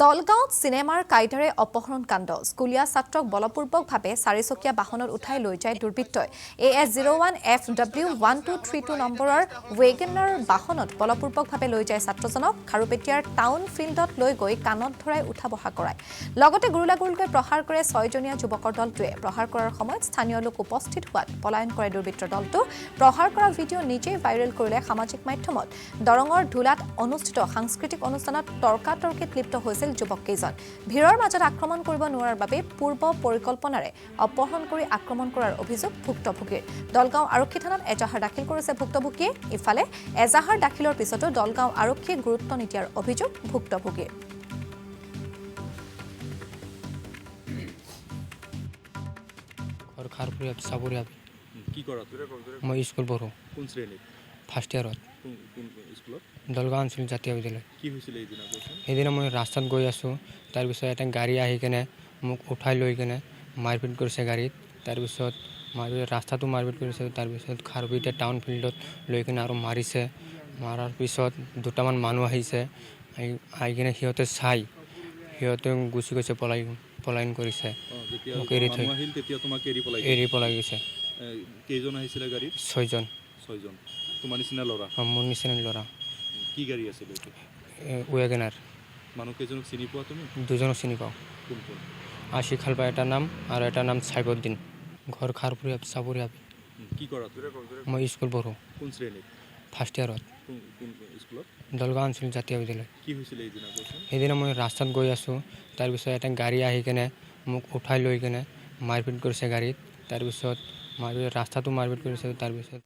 দলগাঁৱত চিনেমাৰ কাইদাৰে অপহৰণ কাণ্ড স্কুলীয়া ছাত্ৰক বলপূৰ্বকভাৱে চাৰিচকীয়া বাহনত উঠাই লৈ যায় দুৰ্বৃত্তই AS01FW1232 নম্বৰৰ ৱেগনাৰ বাহনত বলপূৰ্বকভাৱে লৈ যায় ছাত্ৰজনক খাৰুপেটীয়াৰ টাউন ফিল্ডত লৈ গৈ কাণত ধৰাই উঠা বহা কৰায় লগতে গুৰুলাগুৰুকৈ প্ৰহাৰ কৰে 6জনীয়া যুৱকৰ দলটোৱে প্ৰহাৰ কৰাৰ সময়ত স্থানীয় লোক উপস্থিত হোৱাত পলায়ন কৰে দুৰ্বৃত্তৰ দলটো প্ৰহাৰ কৰা ভিডিঅ' নিজেই ভাইৰেল কৰিলে সামাজিক মাধ্যমত দৰঙৰ ধুলাত অনুষ্ঠিত সাংস্কৃতিক অনুষ্ঠানত তৰ্কাতৰ্কিত লিপ্ত হৈছিল যুৱক কেইজন ভিৰৰ মাজত আক্ৰমণ কৰিব নোৱাৰাৰ বাবে পূৰ্ব পৰিকল্পনাৰে অপহৰণ কৰি আক্ৰমণ কৰাৰ অভিযোগ ভুক্তভোগীৰ দলগাঁও আৰক্ষী থানাত এজাহাৰ দাখিল কৰিছে ভুক্তভোগীয়ে ইফালে এজাহাৰ দাখিলৰ পিছতো দলগাঁও আৰক্ষীয়ে গুৰুত্ব নিদিয়াৰ অভিযোগ ভুক্তভোগীৰ খাৰপুৰীয়া চাবুৰীয়া কি কৰা মই স্কুল পঢ়ো কোন শ্ৰেণীত ফাৰ্ষ্ট ইয়াৰত কোন স্কুলত দলগাঁও আঞ্চলিক জাতীয় বিদ্যালয় কি হৈছিলে এইদিনা কোৱাচোন সেইদিনা মই ৰাস্তাত গৈ আছোঁ তাৰপিছত এটা গাড়ী আহি কেনে মোক উঠাই লৈ কেনে মাৰপিট কৰিছে গাড়ীত তাৰপিছত ৰাস্তাটো মাৰপিট কৰিছে তাৰপিছত খাৰপুৰীয়া টাউন ফিল্ডত লৈ কেনে আৰু মাৰিছে মাৰাৰ পিছত দুটামান মানুহ আহিছে আহি কেনে সিহঁতে গুচি গৈছে পলায়ন কৰিছে মোক এৰি থৈ এৰি পলাই গৈছে কেইজন আহিছিলে গাড়ীত 6জন তোমাৰ নিচিনা ল'ৰা মোৰ নিচিনা ল'ৰা কি গাড়ী আছিলে ৱেগনাৰ মানুহ কেইজনক চিনি পোৱা তুমি দুজনক চিনি পাওঁ কোন কোন আশিক খালপা এটাৰ নাম আৰু এটাৰ নাম চাইবুদ্দিন ঘৰ খাৰপুৰীয়া চাবুৰীয়া কি কৰা মই স্কুল পঢ়ো কোন শ্ৰেণীত ফাৰ্ষ্ট ইয়াৰত কোন স্কুলত দলগাঁও আঞ্চলিক জাতীয় বিদ্যালয় কি হৈছিলে এইদিনা কোৱাচোন সেইদিনা মই ৰাস্তাত গৈ আছোঁ তাৰপিছত এটা গাড়ী আহি কেনে মোক উঠাই লৈ কেনে মাৰপিট কৰিছে গাড়ীত তাৰপিছত ৰাস্তাটো মাৰপিট কৰিছে তাৰপিছত